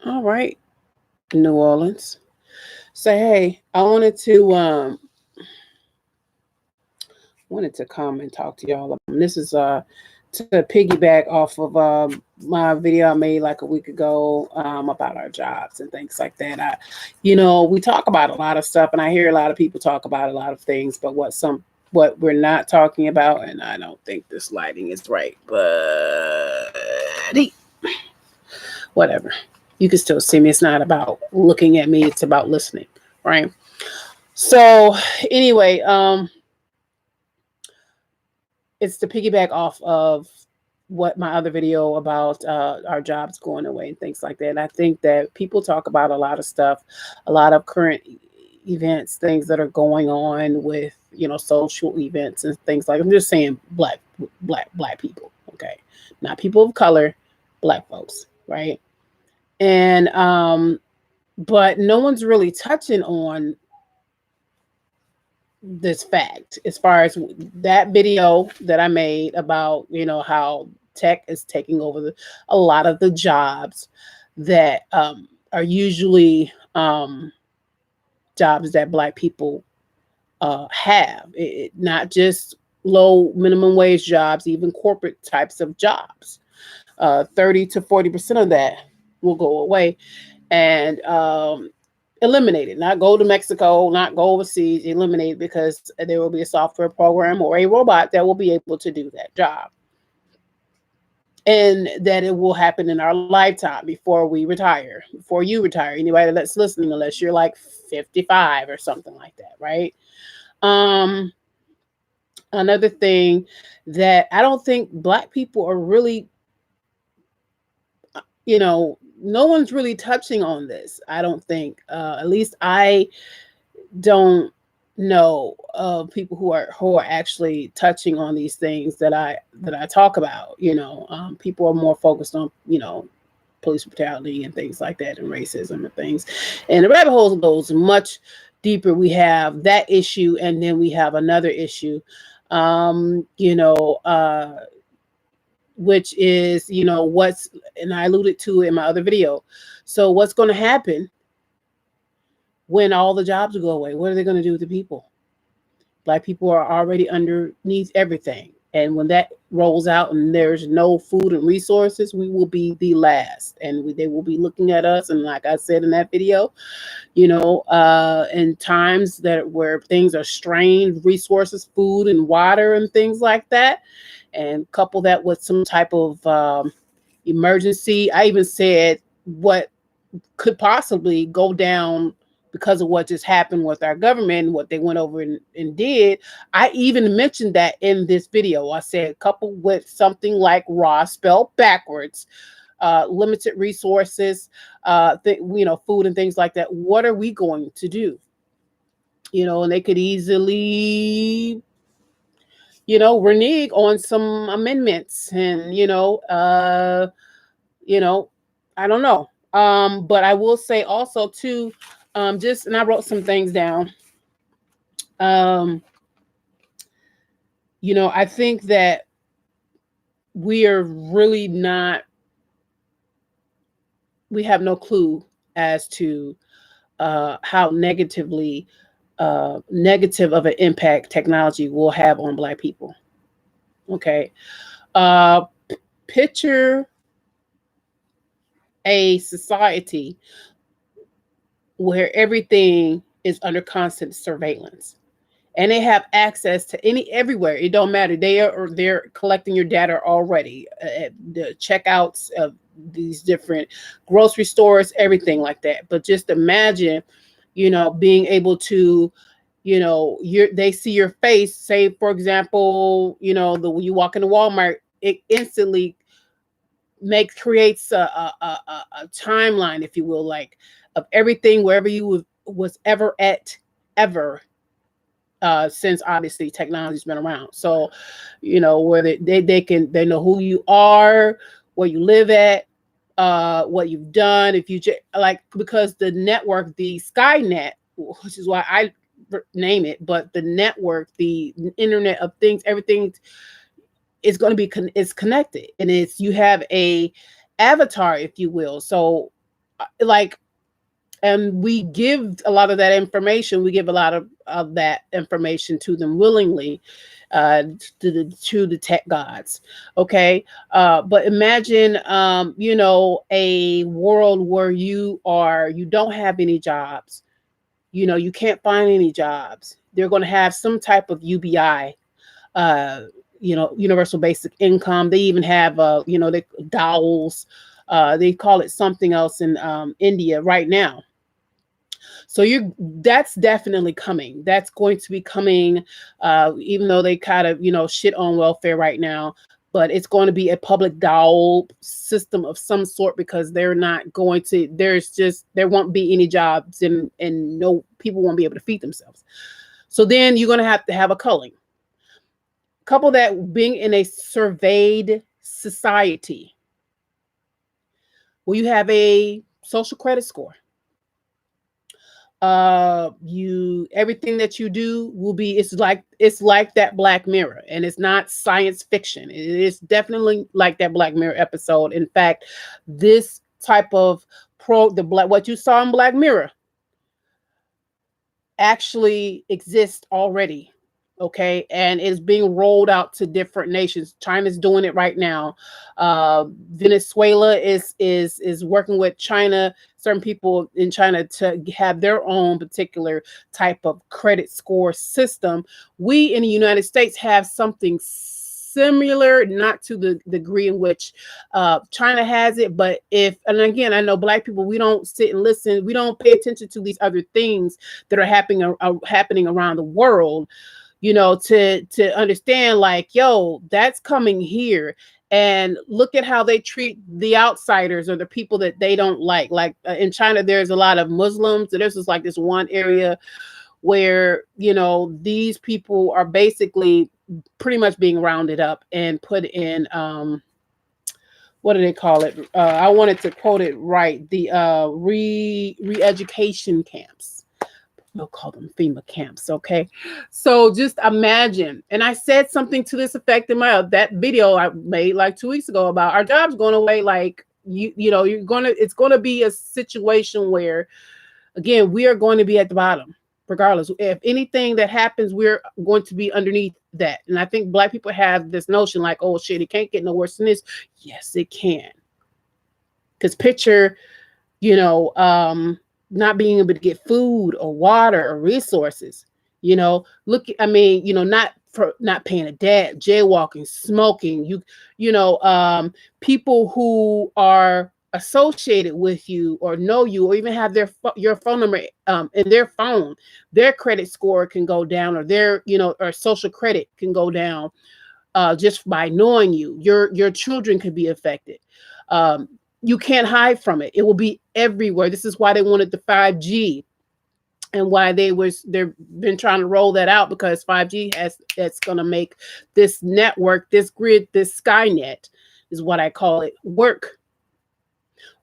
All right, New Orleans. Say, hey, I wanted to come and talk to y'all. This is to piggyback off of my video I made like a week ago about our jobs and things like that. We talk about a lot of stuff, and I hear a lot of people talk about a lot of things, but what we're not talking about, and I don't think this lighting is right, but whatever. You can still see me. It's not about looking at me, it's about listening, right? So anyway, it's to piggyback off of what my other video about our jobs going away and things like that. And I think that people talk about a lot of stuff, a lot of current events, things that are going on with social events and things like. I'm just saying black people, okay, not people of color, black folks, right? And but no one's really touching on this fact as far as that video that I made about how tech is taking over a lot of the jobs that are usually jobs that black people have not just low minimum wage jobs, even corporate types of jobs. 30 to 40% of that will go away, and eliminate it, not go to Mexico, not go overseas, eliminate it, because there will be a software program or a robot that will be able to do that job. And that it will happen in our lifetime before we retire, before you retire, anybody that's listening, unless you're like 55 or something like that, right? Um, Another thing that I don't think black people are really, no one's really touching on this. I don't think, at least I don't know of people who are actually touching on these things that I talk about. People are more focused on police brutality and things like that, and racism and things. And the rabbit hole goes much deeper. We have that issue, and then we have another issue, um, you know, uh, which is what's, and I alluded to in my other video. So what's going to happen when all the jobs go away? What are they going to do with the people? Black people are already underneath everything. And when that rolls out and there's no food and resources, we will be the last. And they will be looking at us. And like I said in that video, in times that where things are strained, resources, food and water and things like that, and couple that with some type of emergency. I even said what could possibly go down because of what just happened with our government and what they went over and did. I even mentioned that in this video. I said, coupled with something like raw spelled backwards, limited resources, food and things like that. What are we going to do? And they could easily, renege on some amendments, and you know, I don't know. But I will say also too, and I wrote some things down. Um, I think that we are really not, we have no clue as to how negative of an impact technology will have on black people. Okay. Uh, Picture a society where everything is under constant surveillance, and they have access to everywhere. It don't matter. They're collecting your data already at the checkouts of these different grocery stores, everything like that. But just imagine, being able to, they see your face. Say, for example, when you walk into Walmart, it instantly creates a timeline, if you will, like, of everything wherever you was ever at, ever, since obviously technology's been around. So, where they know who you are, where you live at, what you've done, if you like, because the network, the Skynet, which is why I name it, but the network, the Internet of Things, everything is going to be it's connected, and you have a avatar, if you will. So like, and we give a lot of that information. We give a lot of that information to them willingly, to the tech gods. Okay. But imagine, a world where you don't have any jobs. You can't find any jobs. They're going to have some type of UBI, uh, universal basic income. They even have, the dowels. They call it something else in India right now. So that's definitely coming. That's going to be coming, even though they kind of, shit on welfare right now. But it's going to be a public dole system of some sort, because they're not going to. There won't be any jobs, and no people won't be able to feed themselves. So then you're going to have a culling. Couple that being in a surveyed society, where you have a social credit score. You everything that you do will be, it's like that Black Mirror, and it's not science fiction. It is definitely like that Black Mirror episode. In fact, this type of what you saw in Black Mirror actually exists already. Okay, and it's being rolled out to different nations. China's doing it right now. Venezuela is working with China, certain people in China, to have their own particular type of credit score system. We in the United States have something similar, not to the degree in which China has it. But and again, I know Black people, we don't sit and listen. We don't pay attention to these other things that are happening around the world, to understand, like, yo, that's coming here. And look at how they treat the outsiders, or the people that they don't like. Like, in China, there's a lot of Muslims. And there's just like this one area where, these people are basically pretty much being rounded up and put in, what do they call it? I wanted to quote it right. The re-education camps. We'll call them FEMA camps. Okay. So just imagine. And I said something to this effect in that video I made like 2 weeks ago about our jobs going away. Like, it's going to be a situation where, again, we are going to be at the bottom, regardless. If anything that happens, we're going to be underneath that. And I think Black people have this notion like, oh shit, it can't get no worse than this. Yes, it can. Because picture, not being able to get food or water or resources. Look, I mean, not paying a debt, jaywalking, smoking. People who are associated with you or know you, or even have your phone number in their phone, their credit score can go down, or their or social credit can go down, just by knowing you. Your children could be affected. You can't hide from it. It will be everywhere. This is why they wanted the 5G, and why they've been trying to roll that out, because 5G that's going to make this network, this grid, this Skynet is what I call it, work.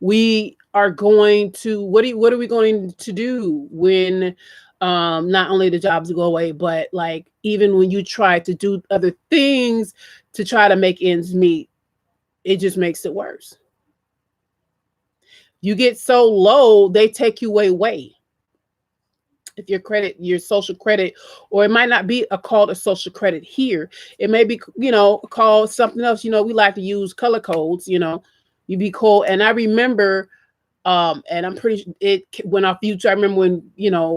We are going to, what are we going to do when not only the jobs go away, but like even when you try to do other things to try to make ends meet, it just makes it worse. You get so low, they take you away. If your social credit, or it might not be called a social credit here. It may be, called something else. We like to use color codes, you be called. And I remember, and I'm pretty sure it went off YouTube. I remember when,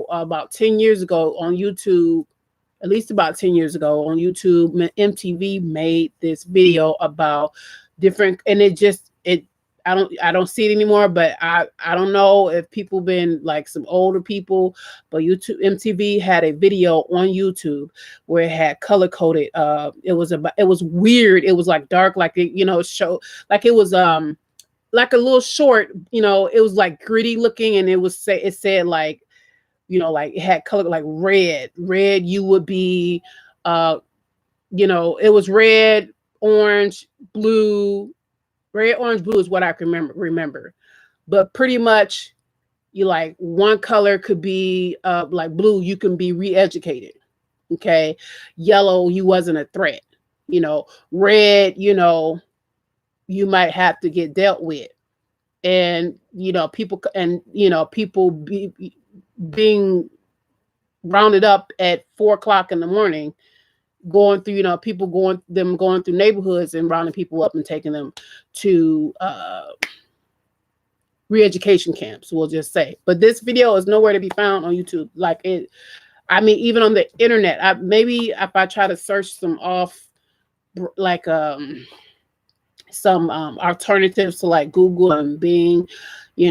about 10 years ago on YouTube, at least about 10 years ago on YouTube, MTV made this video about different, and I don't see it anymore, but I don't know if people been like some older people, but MTV had a video on YouTube where it had color coded. It was weird. It was like dark, like it, show like it was like a little short. It was like gritty looking, and it said like, like it had color like red. Red, you would be, it was red, orange, blue. Red, orange, blue is what I can remember. But pretty much, you like one color could be like blue, you can be re-educated. Okay. Yellow, you wasn't a threat. Red, you might have to get dealt with. and people, and people being rounded up at 4 o'clock in the morning, going through, people going through neighborhoods and rounding people up and taking them to re-education camps, we'll just say. But this video is nowhere to be found on YouTube. Like it, I mean, even on the internet, maybe if I try to search some off, like some alternatives to like Google and Bing, but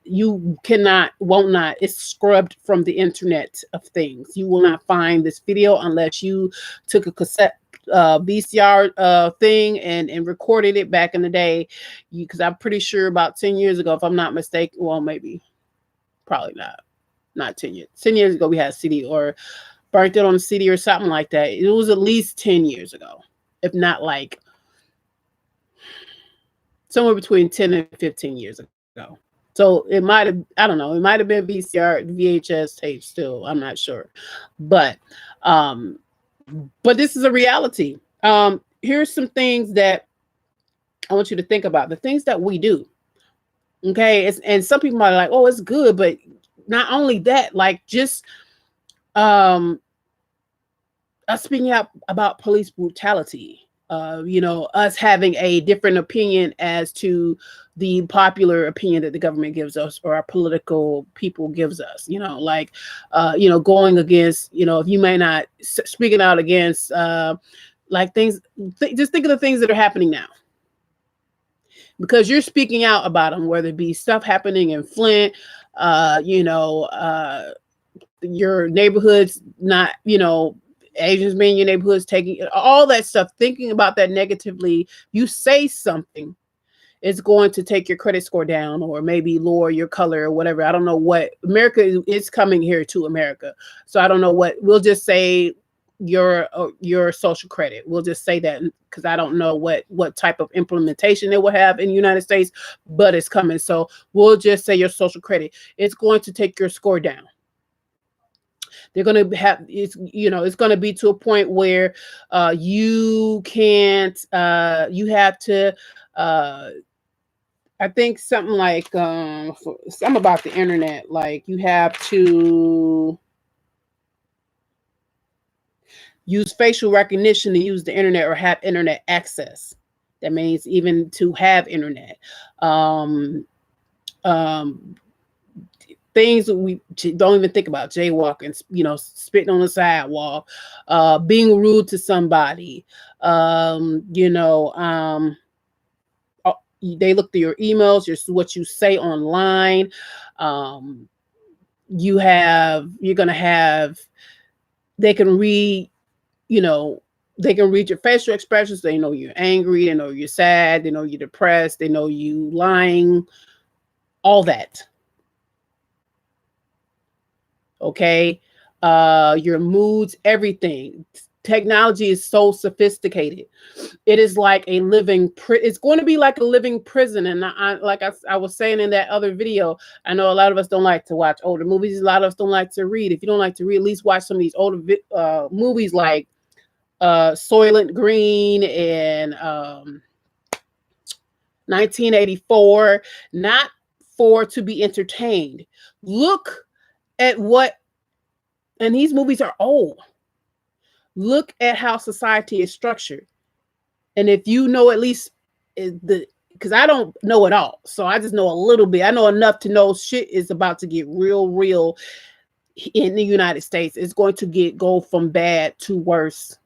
you won't not, it's scrubbed from the internet of things. You will not find this video unless you took a cassette VCR thing and recorded it back in the day, because I'm pretty sure about 10 years ago, if I'm not mistaken, well, maybe, probably not 10 years. 10 years ago, we had a CD or burnt it on a CD or something like that. It was at least 10 years ago, if not like somewhere between 10 and 15 years ago. So it might have, I don't know, it might have been VCR, VHS tape still. I'm not sure. But this is a reality. Here's some things that I want you to think about. The things that we do. Okay. And some people are like, oh, it's good. But not only that, like just us speaking out about police brutality. Us having a different opinion as to the popular opinion that the government gives us or our political people gives us, going against, if you may not speaking out against, like things, just think of the things that are happening now, because you're speaking out about them, whether it be stuff happening in Flint, your neighborhood's not, Asians being in your neighborhoods, taking all that stuff, thinking about that negatively. You say something, it's going to take your credit score down or maybe lower your color or whatever. I don't know what. America is coming here to America. So I don't know what. We'll just say your social credit. We'll just say that, because I don't know what type of implementation it will have in the United States, but it's coming. So we'll just say your social credit. It's going to take your score down. They're going to have, it's going to be to a point where you can't, you have to, I think something like, something about the internet, like you have to use facial recognition to use the internet or have internet access. That means even to have internet. Things that we don't even think about, jaywalking, spitting on the sidewalk, being rude to somebody, they look through your emails, what you say online. They can read, they can read your facial expressions. They know you're angry, they know you're sad, they know you're depressed, they know you lying, all that. Okay, your moods, everything. Technology is so sophisticated. It is like a living it's going to be like a living prison. And I was saying in that other video, I know a lot of us don't like to watch older movies. A lot of us don't like to read. If you don't like to read, at least watch some of these older movies like Soylent Green and 1984. Not to be entertained. Look at and these movies are old. Look at how society is structured. And if you know at least because I don't know it all, so I just know a little bit. I know enough to know shit is about to get real in the United States. It's going to go from bad to worse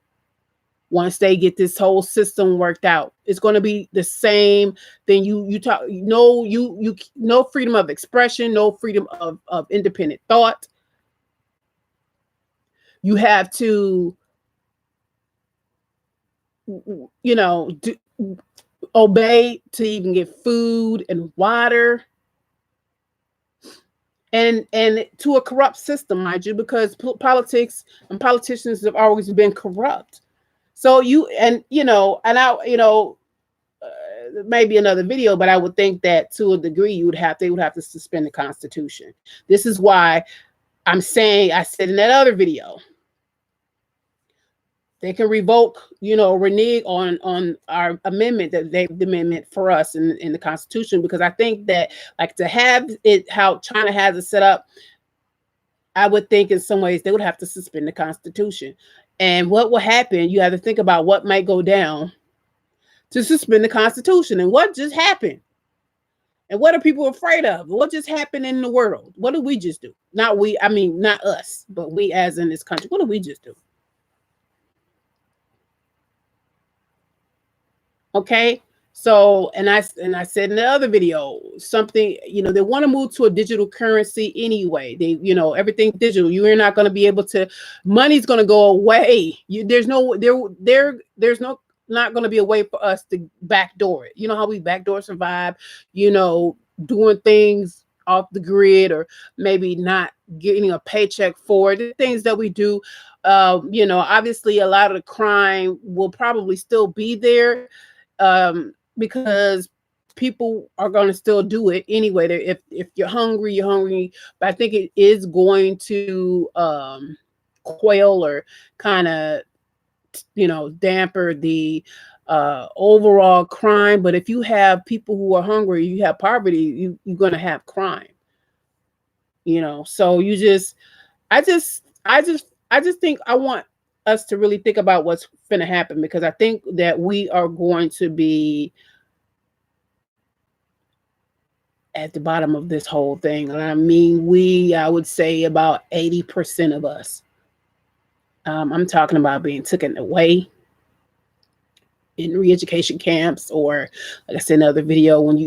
once they get this whole system worked out. It's going to be the same thing. You talk, no freedom of expression, no freedom of independent thought. You have to, obey to even get food and water, and to a corrupt system, mind you, because politics and politicians have always been corrupt. So maybe another video, but I would think that to a degree they would have to suspend the Constitution. This is why I'm saying, I said in that other video, They can revoke, renege on our amendment that they amendment for us in the Constitution, because I think that, like, to have it how China has it set up, I would think in some ways they would have to suspend the Constitution. And what will happen? You have to think about what might go down to suspend the Constitution, and what just happened. And what are people afraid of? What just happened in the world? What did we just do? Not we, I mean, not us, but we as in this country. What did we just do? Okay. So, and I said in the other video, something, they want to move to a digital currency anyway. They, everything digital. You are not going to be able to, money's going to go away. There's no, not going to be a way for us to backdoor it. You know how we backdoor survive, doing things off the grid, or maybe not getting a paycheck for it. The things that we do, obviously a lot of the crime will probably still be there, because people are going to still do it anyway. If you're hungry, you're hungry. But I think it is going to quail, or kind of, damper the overall crime. But if you have people who are hungry, you have poverty, you're going to have crime. So I just think I want us to really think about what's going to happen, because I think that we are going to be at the bottom of this whole thing. And I mean, I would say about 80% of us. I'm talking about being taken away in re-education camps, or like I said in another video, when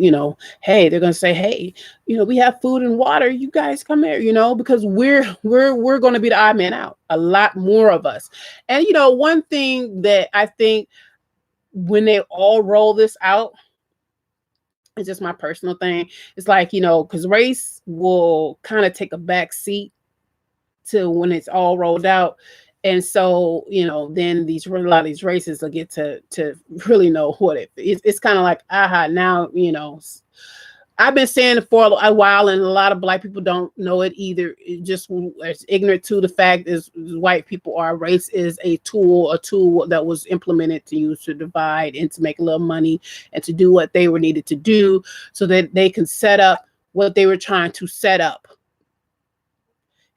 hey, they're going to say, hey, we have food and water, you guys come here, because we're going to be the odd man out, a lot more of us. And one thing that I think, when they all roll this out, it's just my personal thing, it's like, because race will kind of take a back seat to when it's all rolled out. And so, then a lot of these races will get to really know what it's kind of like, aha, now, I've been saying it for a while, and a lot of Black people don't know it either. It just is ignorant to the fact is white people are. Race is a tool that was implemented to use to divide and to make a little money and to do what they were needed to do, so that they can set up what they were trying to set up.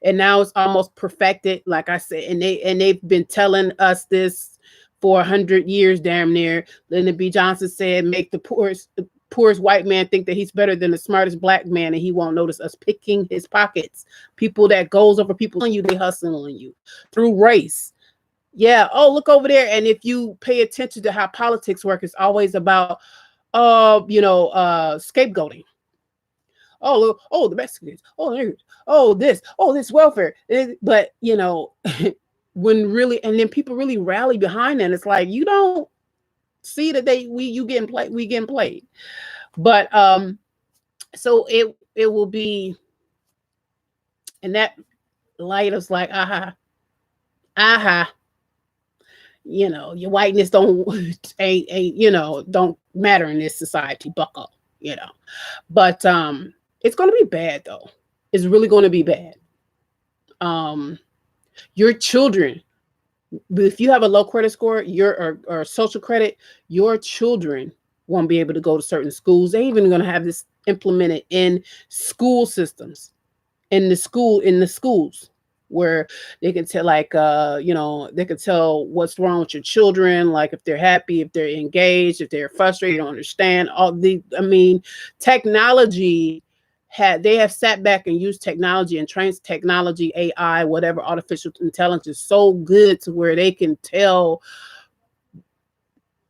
And now it's almost perfected, like I said, and they've been telling us this for 100 years, damn near. Lyndon B. Johnson said, make the poorest white man think that he's better than the smartest Black man, and he won't notice us picking his pockets. People that goes over people on you, they hustle on you through race. Yeah. Oh, look over there. And if you pay attention to how politics work, it's always about, scapegoating. Oh, the Mexicans. This welfare. But when really, and then people really rally behind that. It's like, you don't see that we getting played. But so it will be, and that light is like, aha, your whiteness don't matter in this society, bucko, But it's going to be bad, though. It's really going to be bad. Your children, if you have a low credit score, or social credit, your children won't be able to go to certain schools. They're even going to have this implemented in school systems, in the schools, where they can tell, like, they can tell what's wrong with your children, like if they're happy, if they're engaged, if they're frustrated, don't understand. Technology they have sat back and used technology and trained technology, AI, whatever, artificial intelligence, so good to where they can tell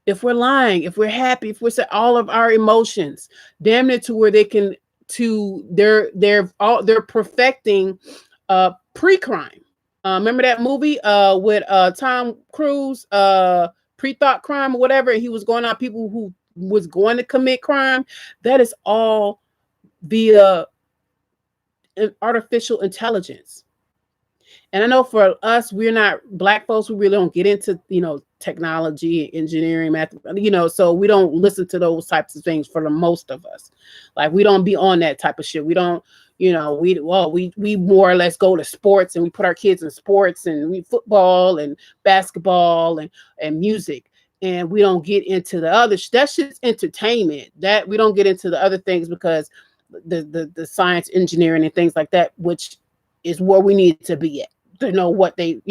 if we're lying, if we're happy, if we're all of our emotions, damn it, to where they can, they're perfecting pre-crime. Remember that movie with Tom Cruise, Pre-Thought Crime or whatever? He was going out people who was going to commit crime. That is all via artificial intelligence. And I know for us, we're not Black folks, we really don't get into, technology, engineering, math, so we don't listen to those types of things for the most of us. Like, we don't be on that type of shit. We don't, We more or less go to sports, and we put our kids in sports, and we football and basketball and music, and we don't get into the other. That's just entertainment. That we don't get into the other things, because the science, engineering, and things like that, which is where we need to be at, to know what they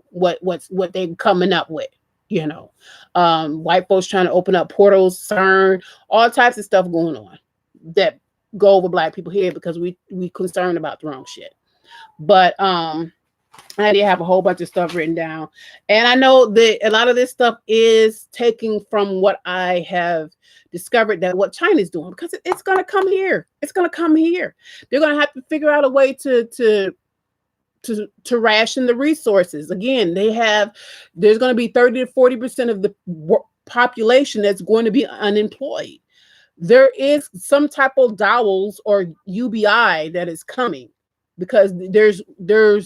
what they coming up with. You know, White folks trying to open up portals, CERN, all types of stuff going on that go over Black people here, because we concerned about the wrong shit. But I did have a whole bunch of stuff written down, and I know that a lot of this stuff is taking from what I have discovered, that what China's doing, because it's going to come here. It's going to come here. They're going to have to figure out a way to ration the resources. Again, there's going to be 30 to 40% of the population that's going to be unemployed. There is some type of dowels or UBI that is coming, because there's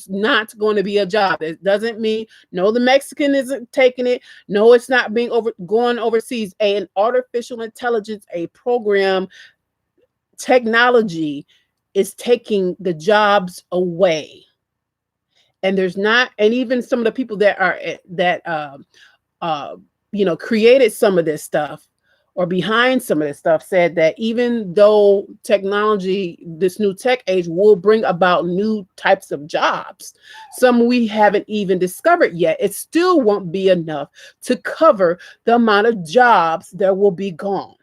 not going to be a job. It doesn't mean no, the Mexican isn't taking it. No, it's not being going overseas. An artificial intelligence, a program, technology is taking the jobs away. And there's not, and even some of the people that are created some of this stuff, or behind some of this stuff, said that even though technology, this new tech age, will bring about new types of jobs, some we haven't even discovered yet, it still won't be enough to cover the amount of jobs that will be gone.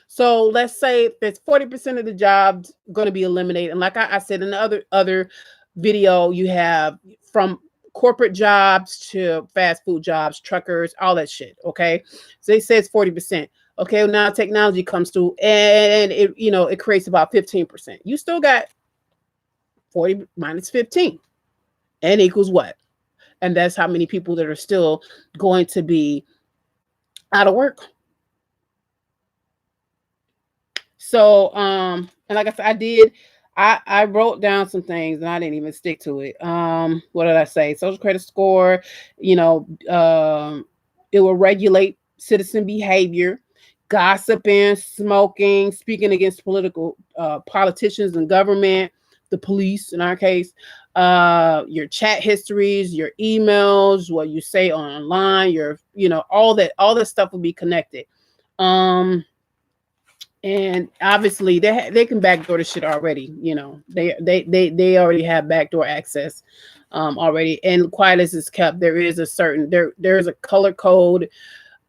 So let's say there's 40% of the jobs going to be eliminated. And like I said in the other video, you have from corporate jobs to fast food jobs, truckers, all that shit. Okay. So they say it's 40%. Okay. Well, now technology comes through, and it creates about 15%. You still got 40 minus 15, and equals what? And that's how many people that are still going to be out of work. So, and like I said, I wrote down some things, and I didn't even stick to it. What did I say? Social credit score, it will regulate citizen behavior, gossiping, smoking, speaking against politicians and government, the police in our case, your chat histories, your emails, what you say online, all that stuff will be connected. And obviously they can backdoor the shit already. They already have backdoor access already. And quiet as it's kept, there is a color code.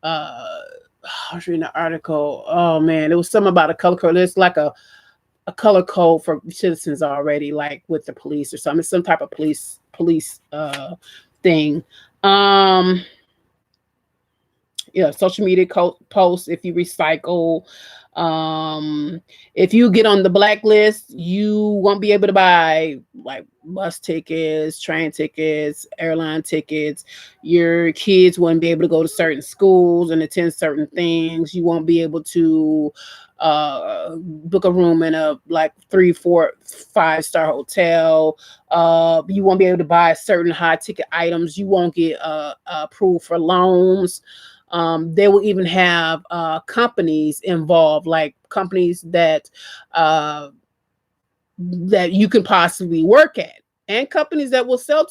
I was reading an article. Oh man, it was something about a color code. It's like a color code for citizens already, like with the police or something. Some type of police thing. Social media posts, if you recycle, if you get on the blacklist, you won't be able to buy like bus tickets, train tickets, airline tickets. Your kids won't be able to go to certain schools and attend certain things. You won't be able to book a room in a like 3, 4, 5-star hotel. You won't be able to buy certain high ticket items. You won't get approved for loans. They will even have companies involved, like companies that you can possibly work at, and companies that will sell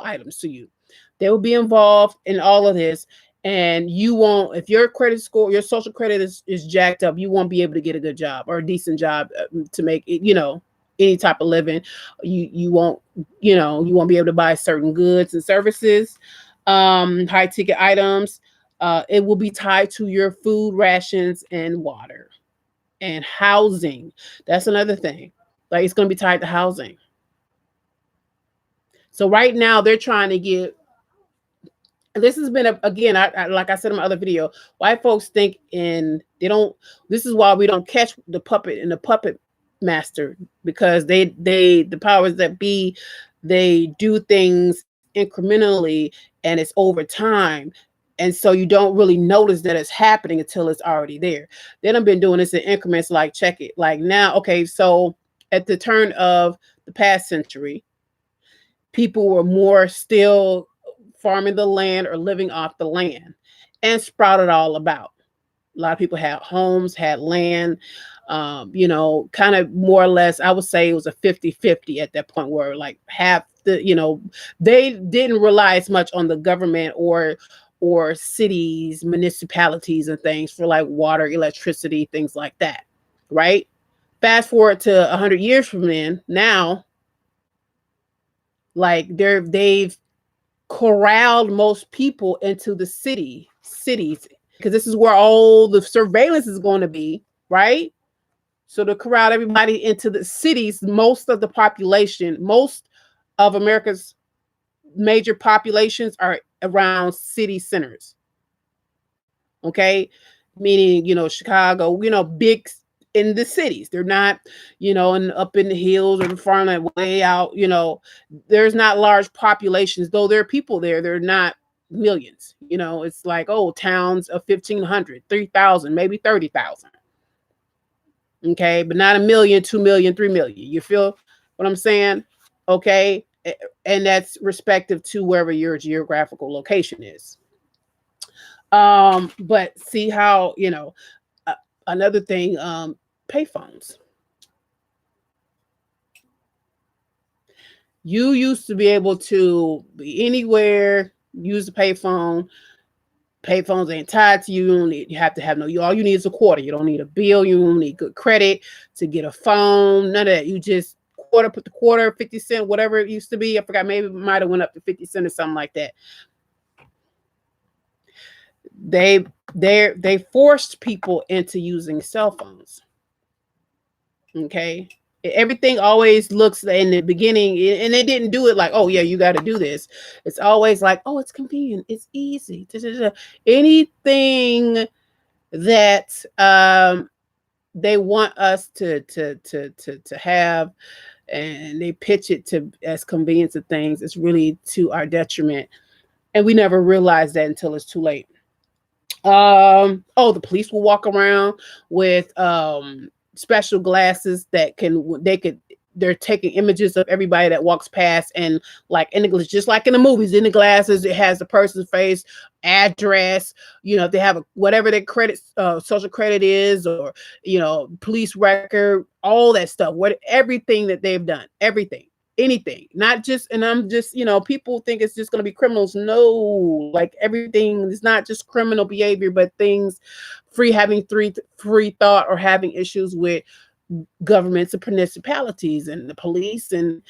items to you. They will be involved in all of this, and you won't, if your credit score, your social credit is jacked up, you won't be able to get a good job or a decent job to make it, any type of living. You won't be able to buy certain goods and services, high ticket items. It will be tied to your food rations and water and housing. That's another thing. Like, it's going to be tied to housing. So right now they're trying to get, this has been again, I like I said in my other video, white folks think this is why we don't catch the puppet and the puppet master, because the powers that be, they do things incrementally, and it's over time. And so you don't really notice that it's happening until it's already there. They done been doing this in increments, like check it. Like now, okay, so at the turn of the past century, people were more still farming the land or living off the land, and sprouted all about. A lot of people had homes, had land, kind of more or less, I would say it was a 50-50 at that point, where like half they didn't rely as much on the government or cities, municipalities and things for like water, electricity, things like that. Right? Fast forward to 100 years from then, now like they've corralled most people into the cities, because this is where all the surveillance is going to be, right? So to corral everybody into the cities, most of America's major populations are around city centers. Okay, meaning Chicago, big in the cities. They're not, and up in the hills or the farmland way out. There's not large populations, though there are people there. They're not millions. It's like, oh, towns of 1,500, 3,000, maybe 30,000. Okay, but not a million, 2 million, 3 million. You feel what I'm saying? Okay, and that's respective to wherever your geographical location is. But see how, uh, another thing, payphones. You used to be able to be anywhere, use a payphone. Payphones ain't tied to you. You have to have no. All you need is a quarter. You don't need a bill. You don't need good credit to get a phone. None of that. You just quarter, put the quarter, 50 cent, whatever it used to be. I forgot. Maybe it might have went up to 50 cent or something like that. They forced people into using cell phones. Okay. Everything always looks in the beginning, and they didn't do it like, oh yeah, you got to do this. It's always like, oh, it's convenient, it's easy. Anything that they want us to have, and they pitch it to as convenience of things, it's really to our detriment, and we never realize that until it's too late. The police will walk around with special glasses that they're taking images of everybody that walks past, and like in English, just like in the movies, in the glasses it has the person's face, address, if they have whatever their credit, social credit is, or police record, all that stuff, everything that they've done, everything, anything, not just, and I'm just, people think it's just going to be criminals. No, like everything is not just criminal behavior, but things, free thought, or having issues with governments and municipalities and the police, and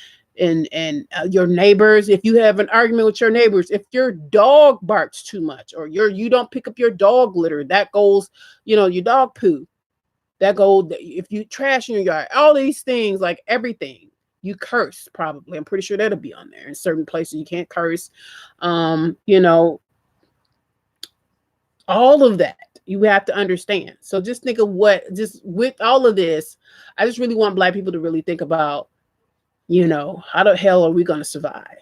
your neighbors. If you have an argument with your neighbors, if your dog barks too much, or you don't pick up your dog litter, that goes, your dog poo, that goes, if you trash in your yard, all these things, like everything. You curse, probably. I'm pretty sure that'll be on there. In certain places you can't curse. All of that you have to understand. So just think of just with all of this, I just really want Black people to really think about, how the hell are we going to survive?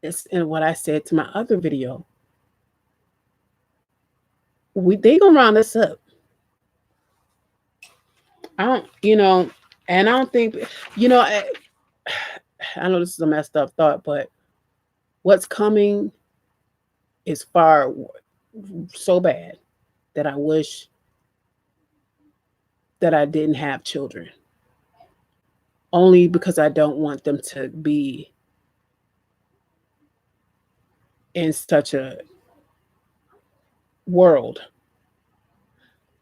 It's in what I said to my other video. They gonna round us up. I don't, and I don't think, I know this is a messed up thought, but what's coming is so bad that I wish that I didn't have children. Only because I don't want them to be in such a world.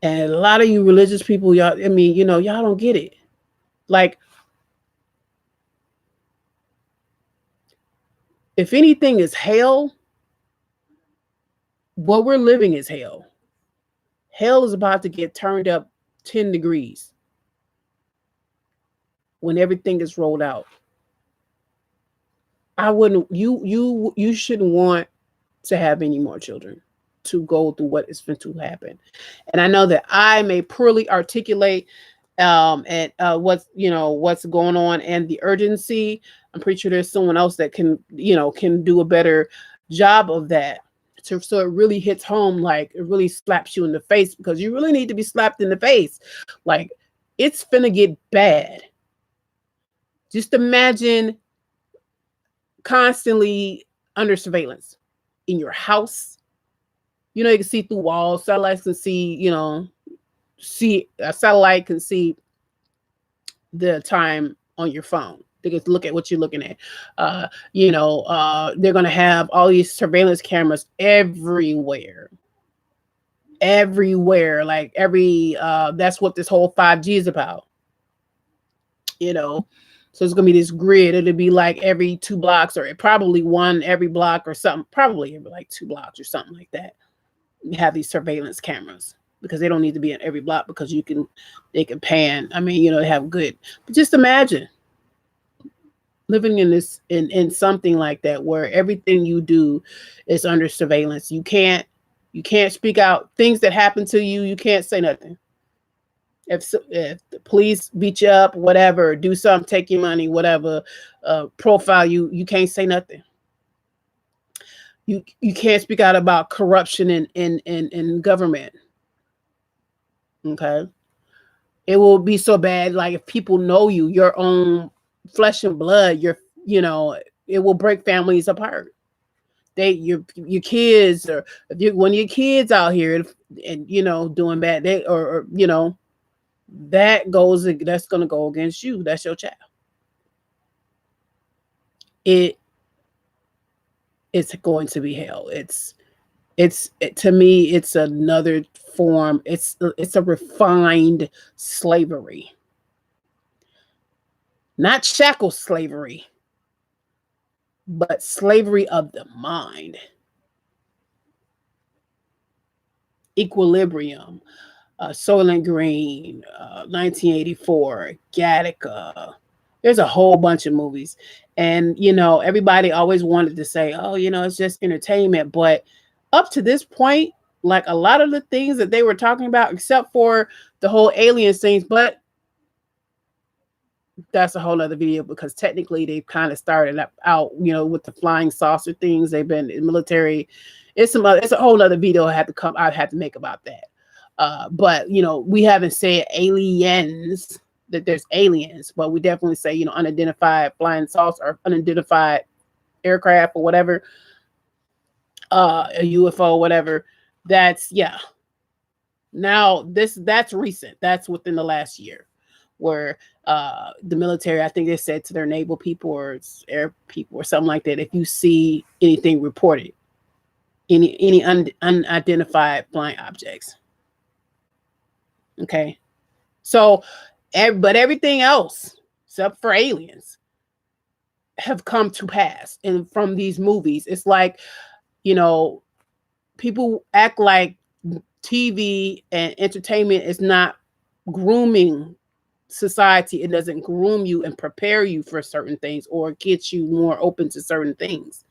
And a lot of you religious people, y'all, y'all don't get it. Like, if anything is hell, what we're living is hell. Hell is about to get turned up 10 degrees when everything is rolled out. I wouldn't, you shouldn't want to have any more children to go through what is going to happen. And I know that I may poorly articulate and what's going on and the urgency. I'm pretty sure there's someone else that can do a better job of that. So it really hits home, like it really slaps you in the face, because you really need to be slapped in the face. Like, it's finna get bad. Just imagine constantly under surveillance in your house, You know, you can see through walls. Satellites can see, see a satellite can see the time on your phone. They can look at what you're looking at. They're going to have all these surveillance cameras everywhere, everywhere. Like that's what this whole 5G is about. You know, so it's going to be this grid. It'll be like every 2 blocks, or probably one every block or something. Probably every like 2 blocks or something like that. You have these surveillance cameras because they don't need to be in every block, because they can pan. I mean, they have good. But just imagine living in something like that, where everything you do is under surveillance. You can't speak out things that happen to you. You can't say nothing. If the police beat you up, whatever, do something, take your money, whatever, profile you, you can't say nothing. You can't speak out about corruption in government. Okay, it will be so bad. Like, if people know you, your own flesh and blood, it will break families apart. Your kids, or when your kids out here and doing bad, that's gonna go against you. That's your child. It it's going to be hell. To me, it's another form. It's a refined slavery, not shackle slavery, but slavery of the mind. Equilibrium, Soylent Green, 1984, Gattaca. There's a whole bunch of movies. And, everybody always wanted to say, oh, it's just entertainment. But up to this point, like, a lot of the things that they were talking about, except for the whole alien things, but that's a whole other video, because technically they've kind of started out, with the flying saucer things. They've been in military. It's a whole other video I'd have to make about that. But we haven't said aliens, that there's aliens, but we definitely say, unidentified flying saucer or unidentified aircraft or whatever, a UFO, whatever. That's, yeah. Now that's recent. That's within the last year, where the military, I think they said to their naval people or air people or something like that, if you see anything reported, any unidentified flying objects. Okay. So, but everything else, except for aliens, have come to pass. And from these movies, it's like, people act like TV and entertainment is not grooming society. It doesn't groom you and prepare you for certain things, or get you more open to certain things.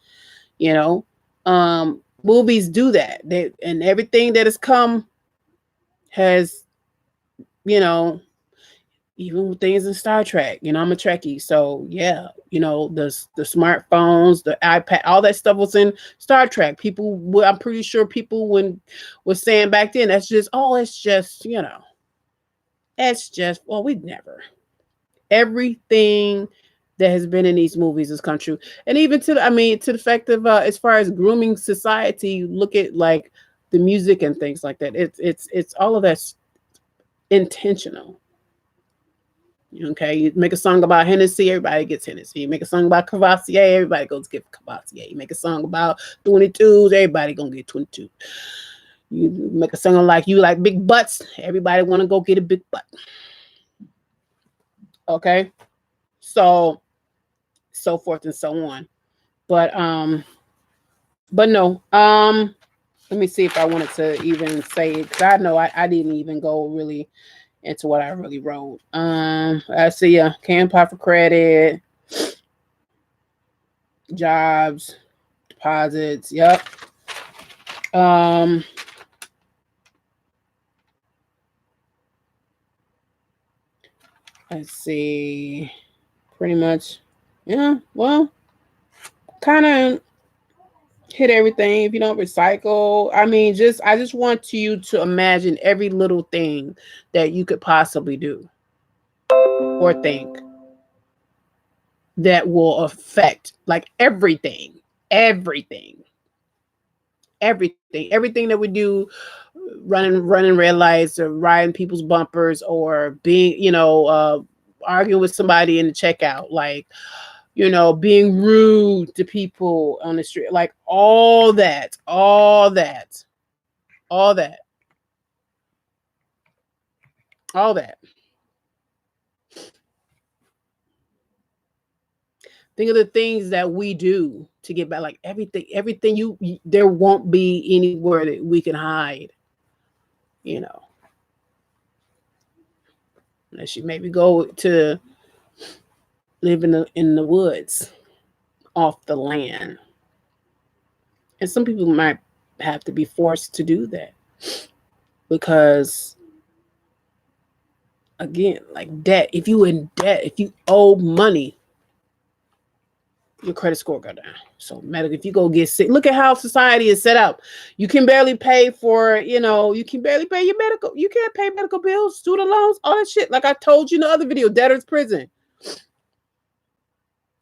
Movies do that. And everything that has come has, even with things in Star Trek, I'm a Trekkie. So yeah, the smartphones, the iPad, all that stuff was in Star Trek. I'm pretty sure people was saying back then, it's just, well, we'd never. Everything that has been in these movies has come true. And even to the fact of, as far as grooming society, look at like the music and things like that. It's all of that's intentional. Okay, you make a song about Hennessy, everybody gets Hennessy. You make a song about Cavassier, everybody goes get Cavassier. You make a song about 22s, everybody gonna get 22. You make a song like you like big butts, everybody want to go get a big butt. Okay, so forth and so on. But no. Let me see if I wanted to even say it, because I know I didn't even go really into what I really wrote. I see can apply for credit, jobs, deposits. Yep. Let's see. Pretty much. Yeah. Well, kind of hit everything. If you don't recycle, I just want you to imagine every little thing that you could possibly do or think that will affect, like, everything, everything that we do, running red lights or riding people's bumpers or being, arguing with somebody in the checkout, like, being rude to people on the street, like all that, all that. Think of the things that we do to get back, like everything there won't be anywhere that we can hide, you know, unless you maybe go to live in the woods off the land. And some people might have to be forced to do that because, again, like debt, if you in debt, if you owe money, your credit score go down. So medical, if you go get sick, look at how society is set up. You can barely pay for, you can barely pay your medical. You can't pay medical bills, student loans, all that shit. Like I told you in the other video, debtor's prison,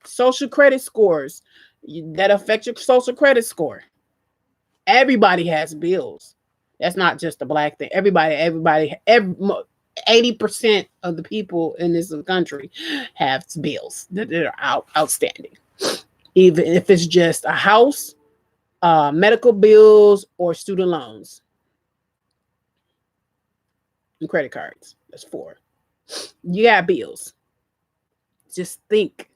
social credit scores that affect your social credit score. Everybody has bills. That's not just a black thing. Everybody, 80% of the people in this country have bills that are outstanding. Even if it's just a house, medical bills, or student loans and credit cards. That's 4. You got bills. Just think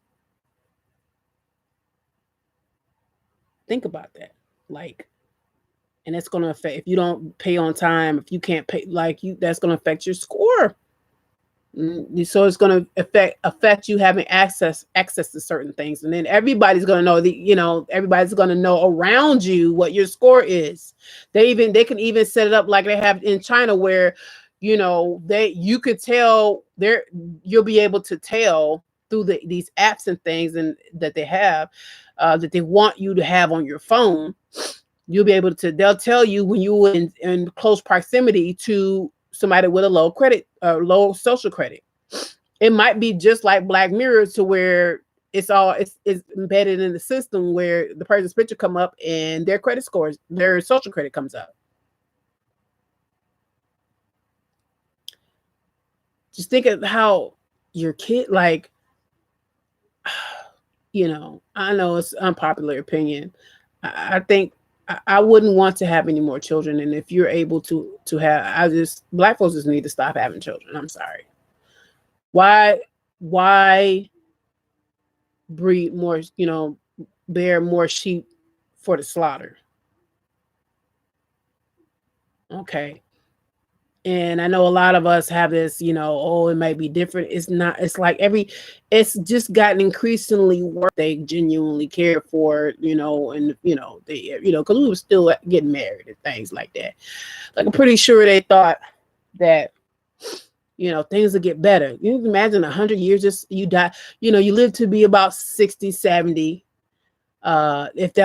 about that. Like, and it's going to affect, if you don't pay on time, if you can't pay, that's going to affect your score. So it's going to affect you having access to certain things, and then everybody's going to know everybody's going to know around you what your score is. They can even set it up like they have in China, where you could tell you'll be able to tell through these apps and things and that they have that they want you to have on your phone. You'll be able to. They'll tell you when you're in close proximity to somebody with a low social credit. It might be just like Black Mirror, to where it's embedded in the system, where the person's picture come up and their credit scores, their social credit comes up. Just think of how your kid, like, I know it's unpopular opinion. I think I wouldn't want to have any more children. And if you're able to have, Black folks just need to stop having children. I'm sorry. Why breed more, bear more sheep for the slaughter? Okay. And I know a lot of us have this, it might be different. It's not, it's just gotten increasingly worse. They genuinely care for, and, they, because we were still getting married and things like that. Like, I'm pretty sure they thought that, things will get better. You can imagine 100 years, just you die, you live to be about 60, 70. If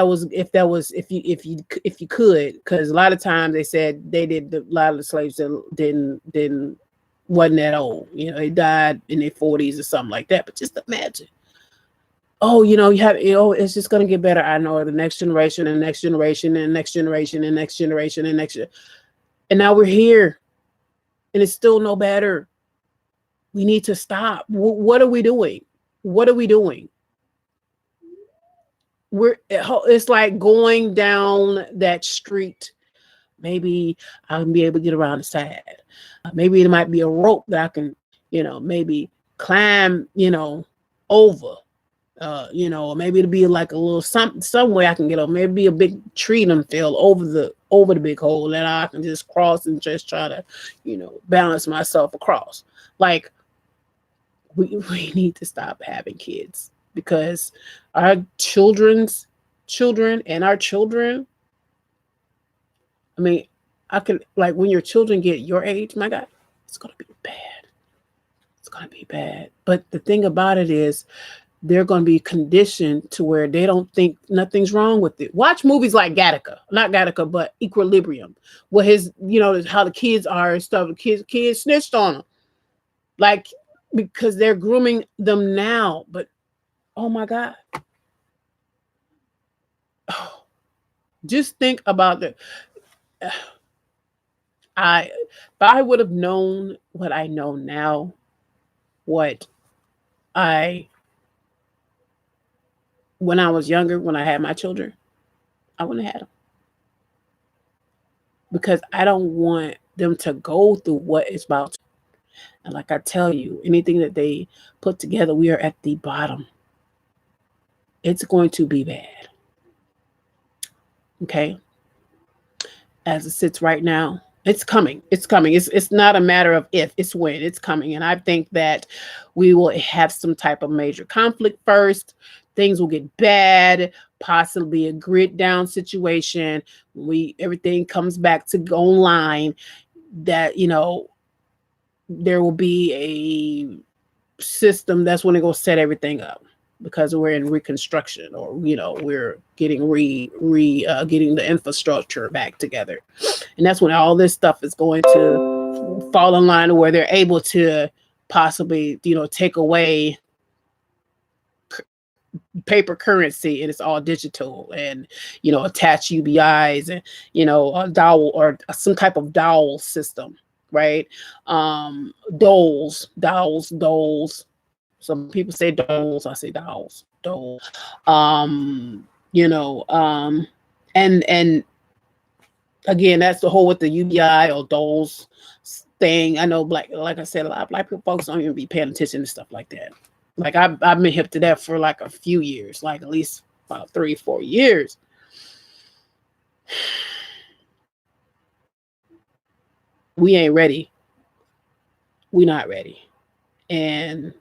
you could, because a lot of times they said a lot of the slaves didn't wasn't that old. They died in their 40s or something like that. But just imagine, it's just gonna get better. I know, the next generation and next generation and next generation and next generation and next, and now we're here, and it's still no better. We need to stop. What are we doing? What are we doing? It's like going down that street. Maybe I can be able to get around the side. Maybe it might be a rope that I can, maybe climb, over. Or maybe it'll be like a little some way I can get over. Maybe a big tree done fell over the big hole, and I can just cross and just try to, balance myself across. Like, we need to stop having kids, because our children's children and our children, I mean, I can, like, when your children get your age, my God, it's going to be bad. It's going to be bad. But the thing about it is, they're going to be conditioned to where they don't think nothing's wrong with it. Watch movies like not Gattaca, but Equilibrium, where how the kids are and stuff. The kids snitched on them, like, because they're grooming them now. But oh my God. Oh, Just think about the I if I would have known what I know now, what I when I was younger, when I had my children, I wouldn't have had them because I don't want them to go through what is about. And like I tell you, anything that they put together, we are at the bottom. It's going to be bad. Okay. As it sits right now, it's coming. It's coming. It's not a matter of if, it's when. It's coming. And I think that we will have some type of major conflict first. Things will get bad, possibly a grit down situation. We everything comes back to go online that, there will be a system that's when they're gonna set everything up because we're in reconstruction, or we're getting getting the infrastructure back together, and that's when all this stuff is going to fall in line where they're able to possibly take away paper currency and it's all digital, and attach UBIs, and a dowel or some type of dowel system, right? Doles. Some people say doles, I say dowels, dole. um you know um and again, that's the whole with the UBI or doles thing. I know, black, like I said, a lot of black people folks don't even be paying attention to stuff like that. Like I've been hip to that for like a few years, like at least about 3-4 years. We ain't ready. We not ready. And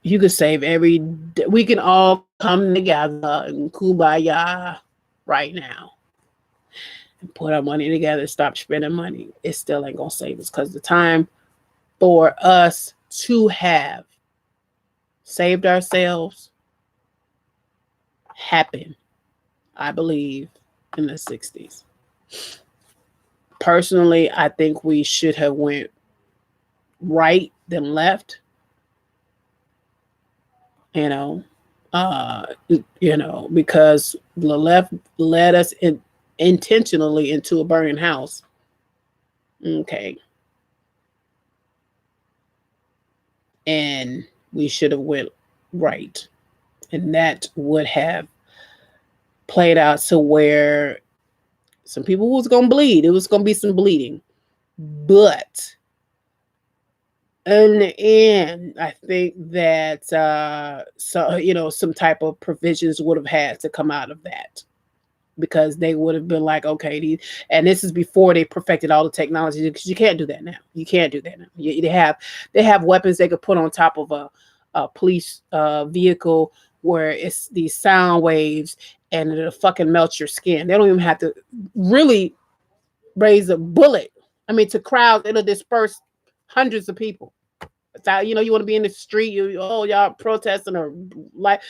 you could save we can all come together and kumbaya right now and put our money together, stop spending money. It still ain't gonna save us because the time for us to have saved ourselves happened, I believe, in the 60s. Personally, I think we should have went right then left, you know, uh, because the left led us intentionally into a burning house. Okay. And we should have went right. And that would have played out to where some people was going to bleed. It was going to be some bleeding. But in the end, I think that some type of provisions would have had to come out of that, because they would have been like, okay, and this is before they perfected all the technology, because you can't do that now. You can't do that now. They have weapons they could put on top of a police vehicle where it's these sound waves and it'll fucking melt your skin. They don't even have to really raise a bullet. I mean, to crowds, it'll disperse hundreds of people. So, you want to be in the street, y'all protesting or like,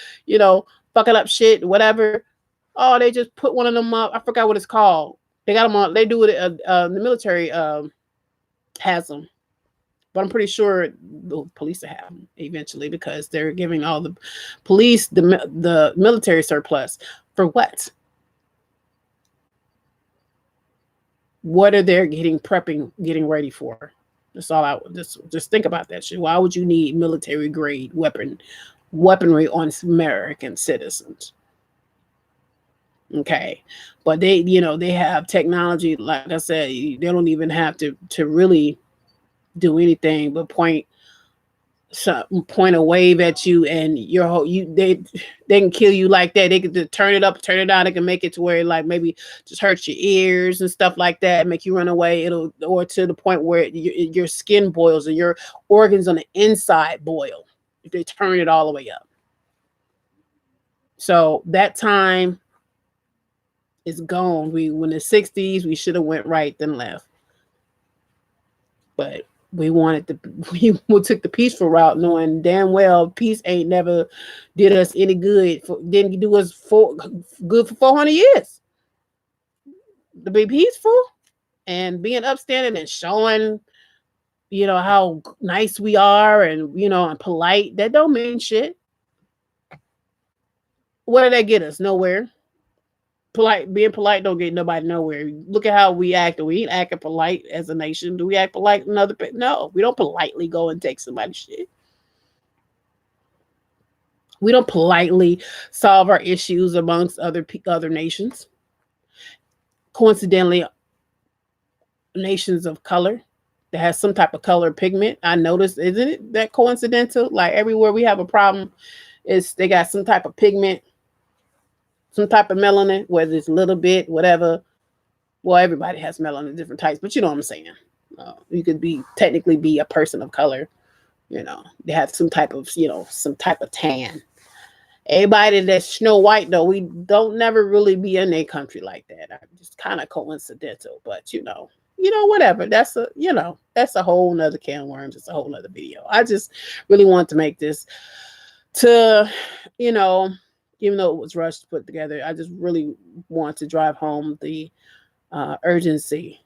fucking up shit, whatever. Oh, they just put one of them up. I forgot what it's called. They got them on. They do it. The military has them, but I'm pretty sure the police will have them eventually, because they're giving all the police the military surplus for what? What are they getting ready for? That's all. I just think about that shit. Why would you need military grade weaponry on American citizens? Okay. But they have technology. Like I said, they don't even have to really do anything but point a wave at you, and your whole they can kill you like that. They can just turn it up, turn it down. They can make it to where, like, maybe just hurt your ears and stuff like that, make you run away. Or to the point where your skin boils or your organs on the inside boil if they turn it all the way up. So that time is gone. When the 60s, we should have went right then left. But we we took the peaceful route, knowing damn well peace ain't never did us any good. Didn't do us good for 400 years. To be peaceful and being upstanding and showing, how nice we are, and and polite, that don't mean shit. What did that get us? Nowhere. Polite, being polite don't get nobody nowhere. Look at how we act. We ain't acting polite as a nation. Do we act polite another? No, we don't politely go and take somebody's shit. We don't politely solve our issues amongst other nations. Coincidentally, nations of color that has some type of color pigment. I noticed, isn't it that coincidental? Like everywhere we have a problem, is they got some type of pigment, some type of melanin, whether it's a little bit, whatever. Well, everybody has melanin, different types, but you know what I'm saying. You could be technically be a person of color. They have some type of some type of tan. Everybody that's Snow White though, we don't never really be in a country like that. Just kind of coincidental, but whatever. That's a whole nother can of worms. It's a whole nother video. I just really want to make this to, you know, even though it was rushed to put together, I just really want to drive home the urgency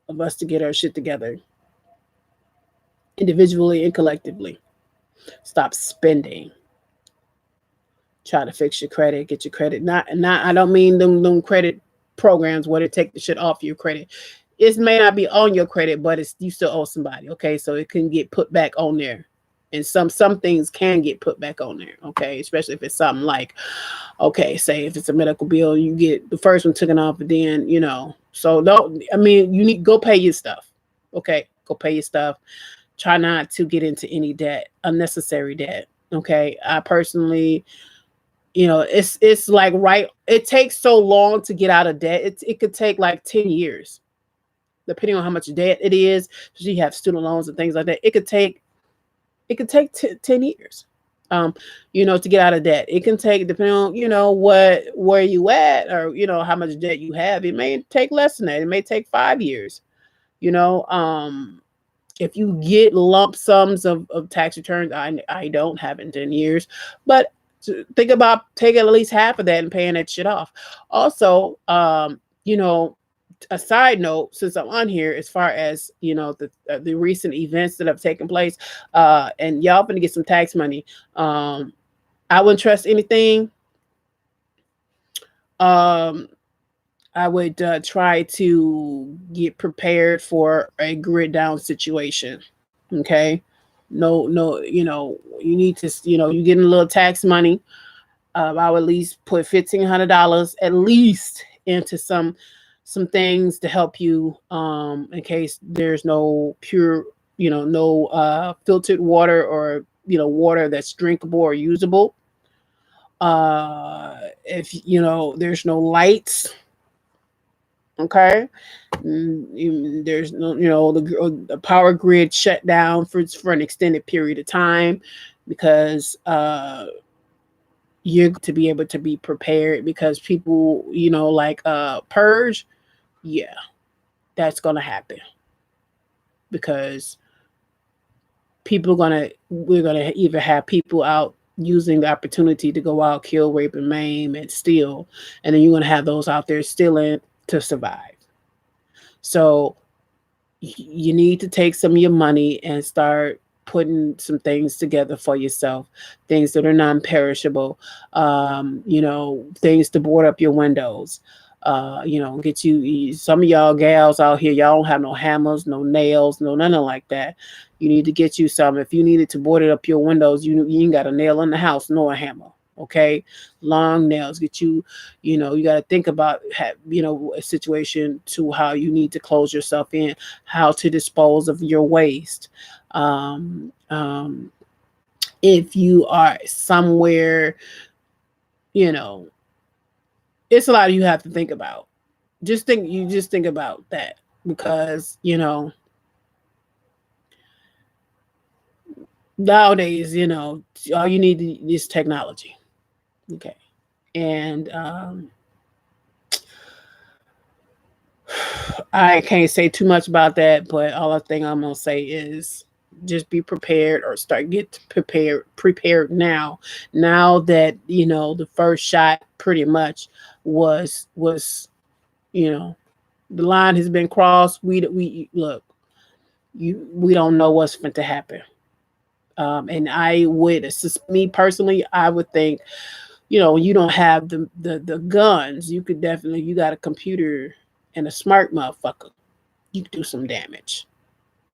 of us to get our shit together individually and collectively. Stop spending. Try to fix your credit, get your credit. Not. I don't mean them credit programs where they take the shit off your credit. It may not be on your credit, but it's you still owe somebody. Okay, so it can get put back on there, and some things can get put back on there. Okay, especially if it's something like, okay, say if it's a medical bill, you get the first one taken off, but then So don't. I mean, you need go pay your stuff. Okay, go pay your stuff. Try not to get into any debt, unnecessary debt. Okay, I personally it's like it takes so long to get out of debt. It could take like 10 years depending on how much debt it is. So you have student loans and things like that. It could take 10 years to get out of debt. It can take, depending on where you at, or how much debt you have. It may take less than that. It may take 5 years. you know um if you get lump sums of tax returns, I don't have in 10 years, but think about taking at least half of that and paying that shit off. Also, a side note, since I'm on here, as far as the recent events that have taken place, and y'all gonna get some tax money. I wouldn't trust anything. Um, I would try to get prepared for a grid down situation. Okay. No, no, you need to, you getting a little tax money. I would at least put $1,500 at least into some things to help you in case there's no pure, no filtered water, or water that's drinkable or usable. If there's no lights. Okay. There's no, the power grid shut down for an extended period of time, because you're to be able to be prepared, because people, like purge. Yeah, that's gonna happen, because we're gonna either have people out using the opportunity to go out, kill, rape, and maim, and steal, and then you're gonna have those out there stealing to survive. So you need to take some of your money and start putting some things together for yourself, things that are non-perishable, things to board up your windows. Get some of y'all gals out here, y'all don't have no hammers, no nails, no nothing like that. You need to get you some. If you needed to board it up your windows, you ain't got a nail in the house nor a hammer. Okay, long nails. Get you. You got to think about a situation to how you need to close yourself in, how to dispose of your waste. Um, um, if you are somewhere, you know, it's a lot you have to think about. Just think about that, because nowadays, all you need is technology. Okay, and I can't say too much about that, but all I think I'm gonna say is just be prepared, or get prepared now. Now that the first shot pretty much was you know the line has been crossed. We look, we don't know what's going to happen. And me personally, I would think when you don't have the guns, you could definitely, you got a computer and a smart motherfucker, you could do some damage,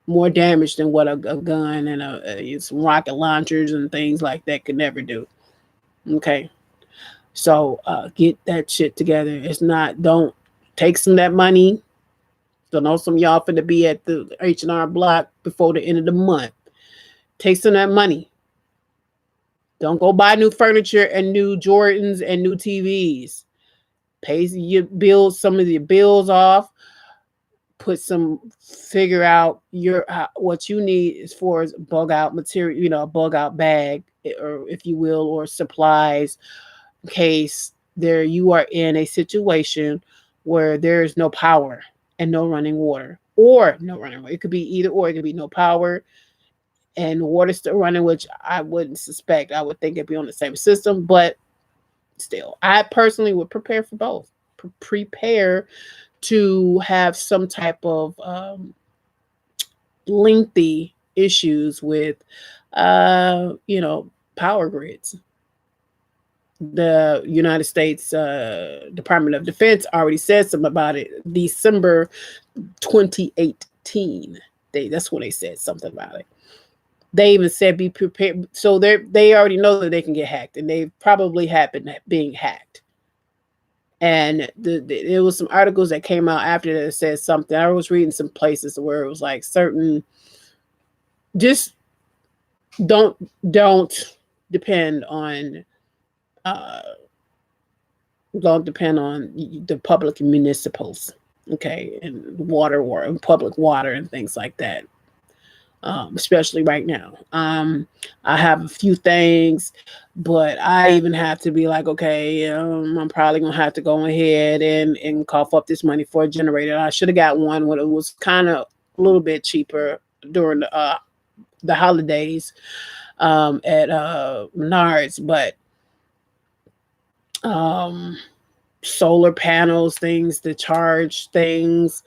more damage than what a gun and some rocket launchers and things like that could never do. Okay, so get that shit together. It's not, don't take some of that money. So know some of y'all finna be at the H&R Block before the end of the month. Take some of that money. Don't go buy new furniture and new Jordans and new TVs. Pay your bills, some of your bills off. Figure out what you need as far as bug out material, a bug out bag, or if you will, or supplies, in case you are in a situation where there is no power and no running water, or no running water. It could be either or. It could be no power and water still running, which I wouldn't suspect. I would think it'd be on the same system, but still, I personally would prepare for both. Prepare to have some type of lengthy issues with, power grids. The United States Department of Defense already said something about it. December 2018. That's when they said something about it. They even said be prepared. So they already know that they can get hacked, and they probably have been being hacked. And there was some articles that came out after that said something. I was reading some places where it was like certain, just don't depend on the public municipals, okay, and water and public water and things like that. Especially right now. I have a few things, but I even have to be like, okay, I'm probably gonna have to go ahead and cough up this money for a generator. I should have got one when it was kind of a little bit cheaper during the holidays at Menards, but solar panels, things to charge things,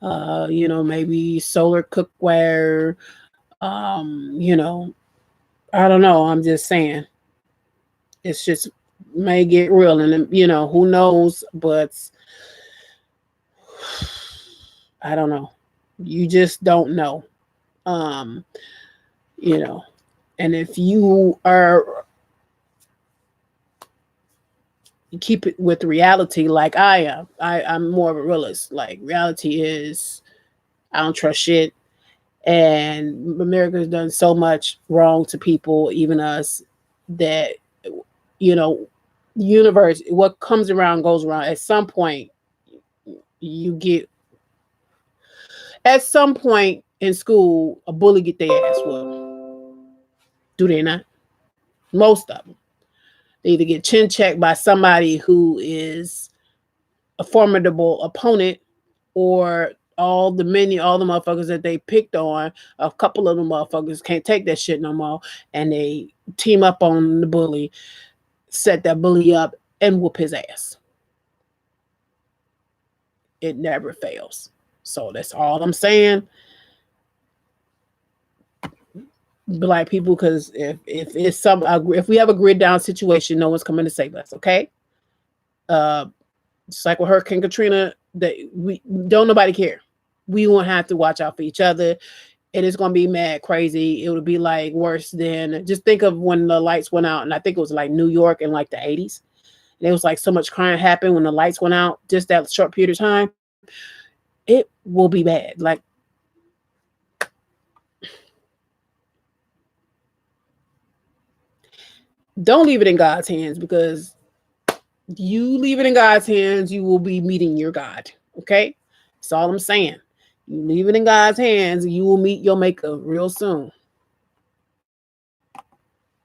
maybe solar cookware. I don't know. I'm just saying. It's just may get real, and who knows? But I don't know. You just don't know. Um, and if you keep it with reality, like I am, I'm more of a realist. Like, reality is, I don't trust shit. And America's done so much wrong to people, even us, that universe, what comes around goes around. At some point in school, a bully get their ass whooped. Do they not? Most of them. They either get chin checked by somebody who is a formidable opponent, or all the motherfuckers that they picked on, a couple of the motherfuckers can't take that shit no more, and they team up on the bully, set that bully up, and whoop his ass. It never fails. So that's all I'm saying. Black people, because if we have a grid down situation, no one's coming to save us. Okay. Just like with Hurricane Katrina, that we don't nobody care. We won't have to watch out for each other. It is going to be mad crazy. It would be like worse than, just think of when the lights went out, and I think it was like New York in like the 80s. And it was like so much crime happened when the lights went out, just that short period of time. It will be bad. Like, don't leave it in God's hands, because you leave it in God's hands, you will be meeting your God. Okay? That's all I'm saying. You leave it in God's hands, you will meet your maker real soon.